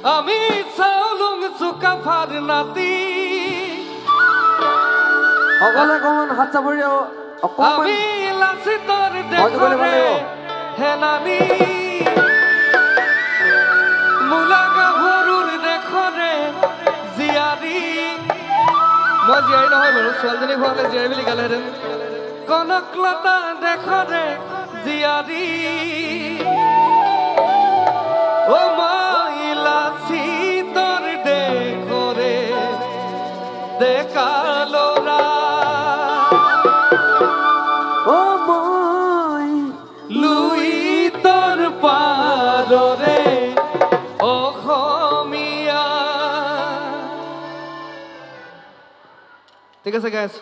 আমি চাউলুং চুকাফাৰ নাতি অকলে অকমান হাত চাপৰি আমি লাচিতৰ দেশৰে হেনানি মূলা গাভৰুৰ দেশৰে জীয়াৰী মই জীয়াৰী নহয় বাৰু ছোৱালীজনী হোৱালে জীয়াৰী বুলি গালেহেঁতেন কনকলতা দেশৰে জীয়াৰী ও মই লাচিতৰ দেশৰে ডেকা ল'ৰা ও মই লুইতৰ পাৰৰে অসমীয়া ঠিক আছে গাইছ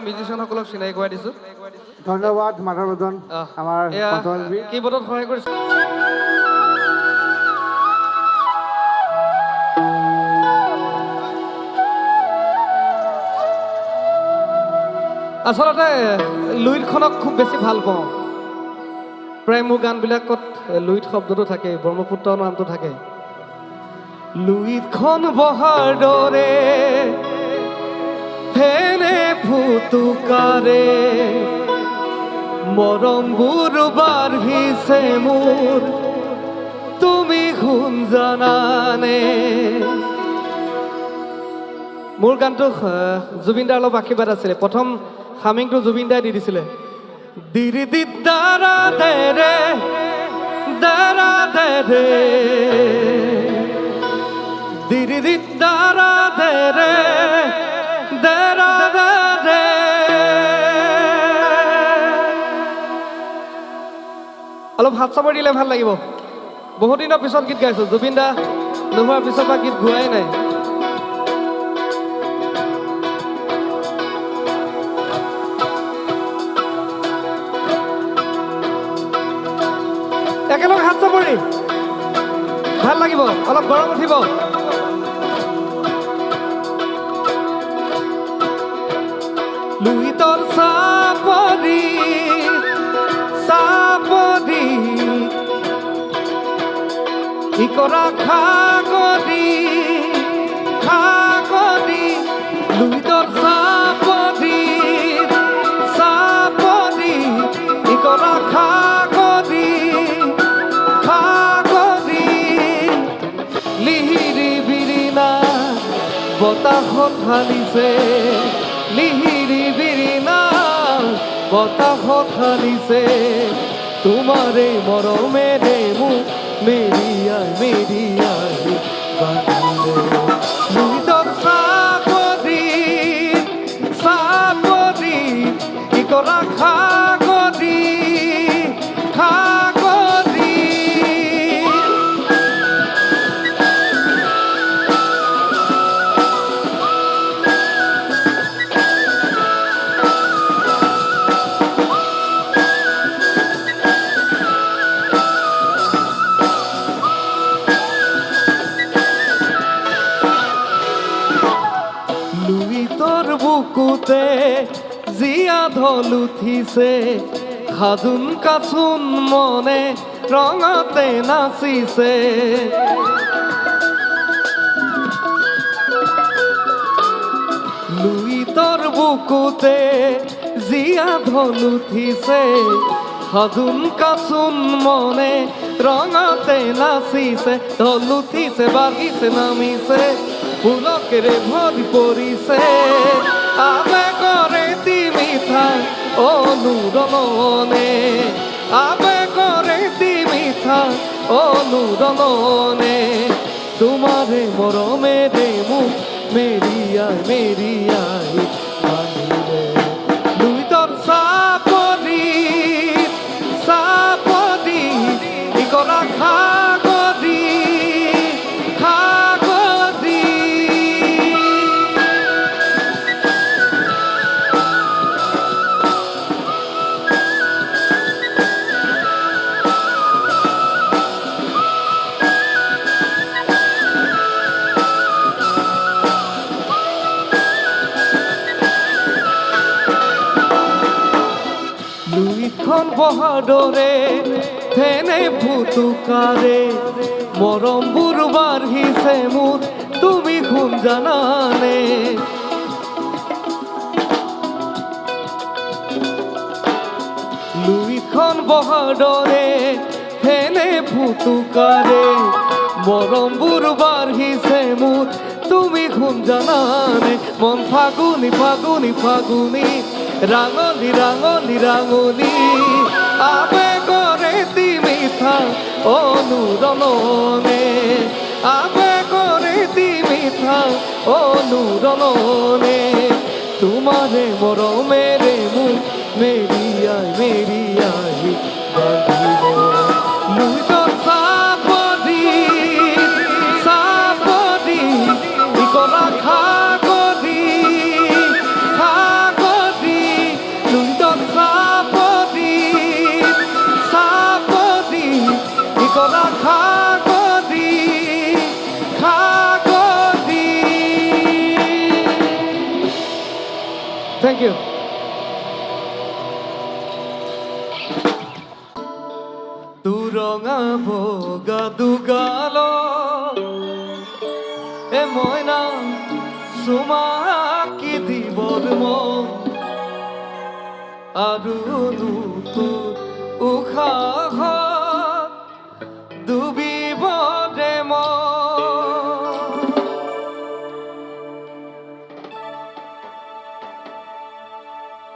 মিউজিচিয়ানসকলক চিনাকি কৰাই দিছোঁ ধন্যবাদ মাধৱ বৰ্ধন আমাৰ কীবোৰ্ডত সহায় কৰিছে আচলতে লুইতখনক খুব বেছি ভাল পাওঁ প্ৰায় মোৰ গানবিলাকত লুইত শব্দটো থাকে ব্ৰহ্মপুত্ৰ নামটো থাকে লুইতখন বহাৰ দৰে ফেনে ফুটুকাৰে মৰমবোৰ বাঢ়িছে মোৰ তুমি শুন জানানে মোৰ গানটো জুবিন দাৰ অলপ আশীৰ্বাদ আছিলে প্ৰথম হামিংটো জুবিন দাই দি দিছিলে দিৰি দি দাৰা দে ৰে দিৰি দি দাৰা দে ৰে দেৰা দে ৰে। অলপ হাত চাপৰ দিলে ভাল লাগিব। বহুত দিনৰ পিছত গীত গাইছো, জুবিন দা নোহোৱাৰ পিছৰ পৰা গীত গোৱাই নাই। একেলগে হাত চাপৰি ভাল লাগিব, অলপ গৰম উঠিব। লুইতৰ চাপৰি চাপৰি ইকৰা খাগৰি খাগৰি লুইতৰ চাপৰি চাপৰি ইকৰা খাগৰি খাগৰি লিহিৰি বিৰিণা বতাহত হালিছে লিহিৰি বিৰিণা বতাহত হালিছে তোমাৰে মৰমেৰে মোক মেৰিয়াই মেৰিয়াই বান্ধিলে লুইতৰ চাপৰি চাপৰি ইকৰা খাগৰি খাগৰি। লুইতৰ বুকুতে জীয়া ঢল উঠিছে সাজোন কাচোন মনে ৰঙতে নাচিছে লুইতৰ বুকুতে জীয়া ঢল উঠিছে সাজোন কাচোন মনে ৰঙতে নাচিছে ঢল উঠিছে বাগিছে নামিছে ফুলকেৰে ভৰি পৰিছে আবেগৰে তিমিঠা অনুৰণনে আবেগৰে তিমিঠা অনুৰণনে তোমাৰে মৰমেৰে মোক মেৰিয়াই মেৰিয়াই বান্ধিলে লুইতৰ চাপৰি চাপৰি ইকৰা খাগৰি খাগৰি। লুইতখন বহাৰ দৰে ফেনে ফুটুকাৰে মৰমবোৰ বাঢ়িছে মোৰ তুমি শুন জানানে লুইতখন বহাৰ দৰে ফেনে ফুটুকাৰে মৰমবোৰ বাঢ়িছে মোৰ তুমি শুন জানানে মন ফাগুনি ফাগুনি ফাগুনি ৰাঙলি ৰাঙলি ৰাঙলি আবেগৰে তিমিঠা অনুৰণনে আবেগৰে তিমিঠা অনুৰণনে তোমাৰে মৰমেৰে মোক মেৰিয়াই মেৰিয়াই বান্ধিলে লুইতৰ চাপৰি চাপৰি ইকৰা খাগৰি খাগৰি লুইতৰ চাপৰি চাপৰি ইকৰা খাগৰি খাগৰি। Thank you. তুৰঙা বগা দুগাল এ মইনা চুমাকি দিবৰ মন আৰু উশাহ ডুবিব দে মন।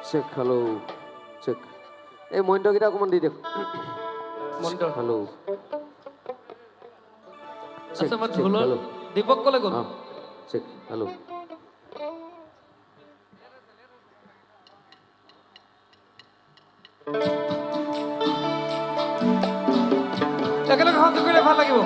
চেক হেল্ল' চেক এই মইণ্টকেইটা অকণমান দি দিয়ক মন্ত হেল্ল' আচ্ছা মই ঢোলৰ দীপক কলে গ'ল চেক হেল্ল' একেলগে সংযোগ কৰিলে ভাল লাগিব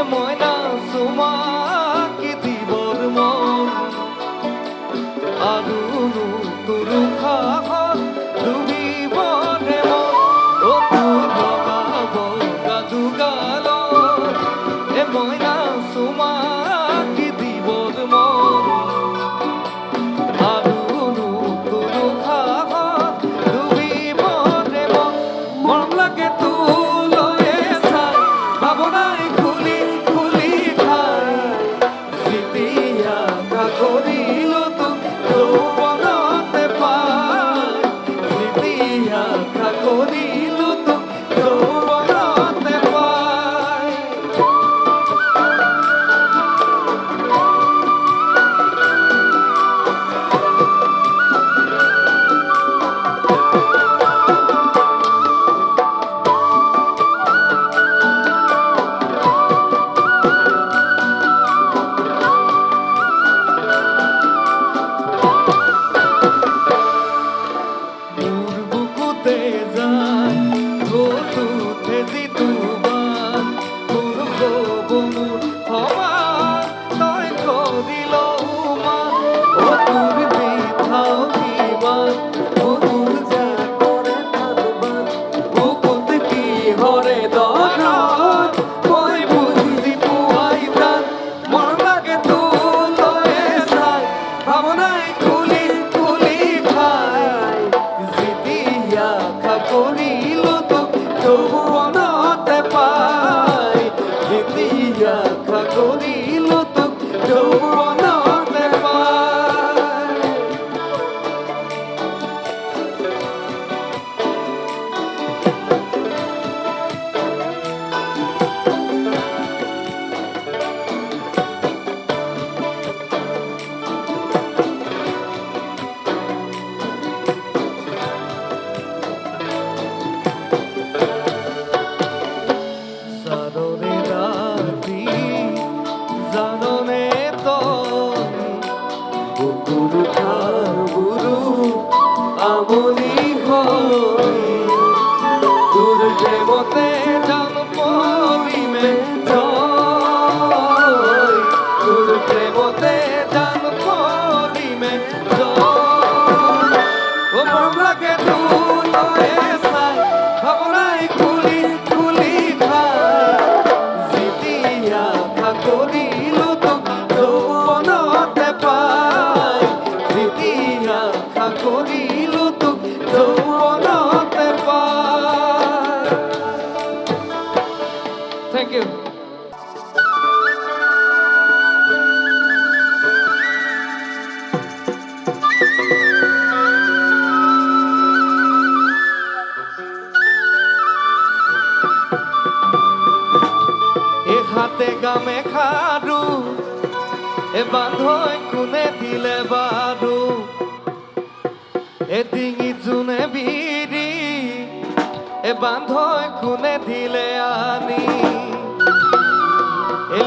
ময়না চুমাকি দিবৰ মন আৰু তোৰো খাহত ডুবিবৰে মন অ তোৰ লগাব গাদু গালত ময়না চুমাকি দিবৰ মন আৰু তোৰো খাহত ডুবিবৰে মন মৰম লাগে তোলৈ চাই ভাৱনাই কৰিলো তোক যৌৱনতে পাই যেতিয়া আশা কৰিলো তোক যৌৱনতে পাই কৰিলো তোক যৌৱনতে পাই যেতিয়া আশা কৰিলো তোক যৌৱনতে পাই আমনি হই তোর প্রেমতে জান পরিমে জয় তোর প্রেমতে জান পরিমে জয় ও মরম লাগে তুলয়ে চাই ভাবনাই খুলি খুলি খাই যেতিয়া আশা কৰিলো তোক যৌৱনতে পাই যেতিয়া আশা কৰিলো তোক যৌৱনতে পাই থেংক ইউ হাতে গামে খাৰু বান্ধৈ কোনে দিলে বাৰু ডিঙি জোনে বিৰি বান্ধৈ কোনে দিলে আনি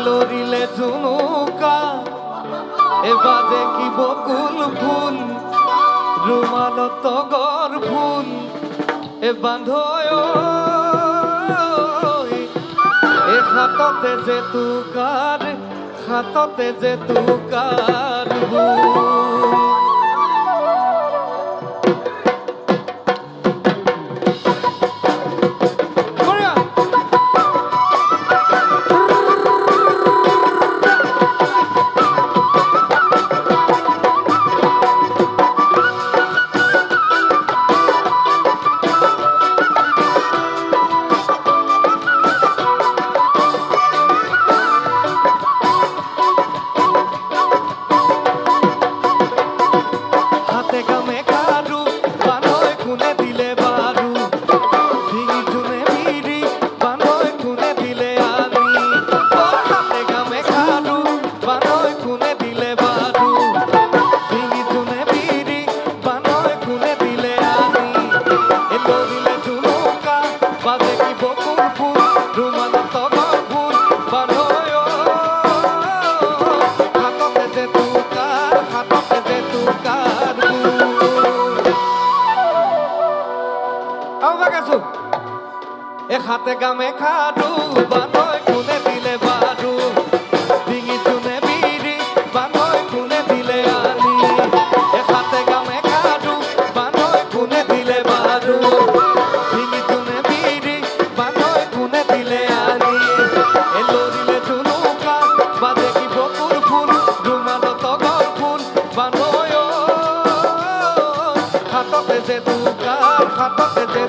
লৰিলে জুনুকা বাজে কি বকুল ফুল ৰুমালত তগৰ ফুল বান্ধৈ হাততে যে তুকাৰ এ হাতে গামে খাডু বানয় কোনে দিলে বাডু ডিঙি চুনে বিড়ি বানয় কোনে দিলে আনি এ হাতে গামে খাডু বানয় কোনে দিলে বাডু ডিঙি চুনে বিড়ি বানয় কোনে দিলে আনি এ লরিলে ঝুনুকা বাজে কি বকুর ফুল রুমালো তগর ফুল বানয় হাততে যে দুকার হাততে যে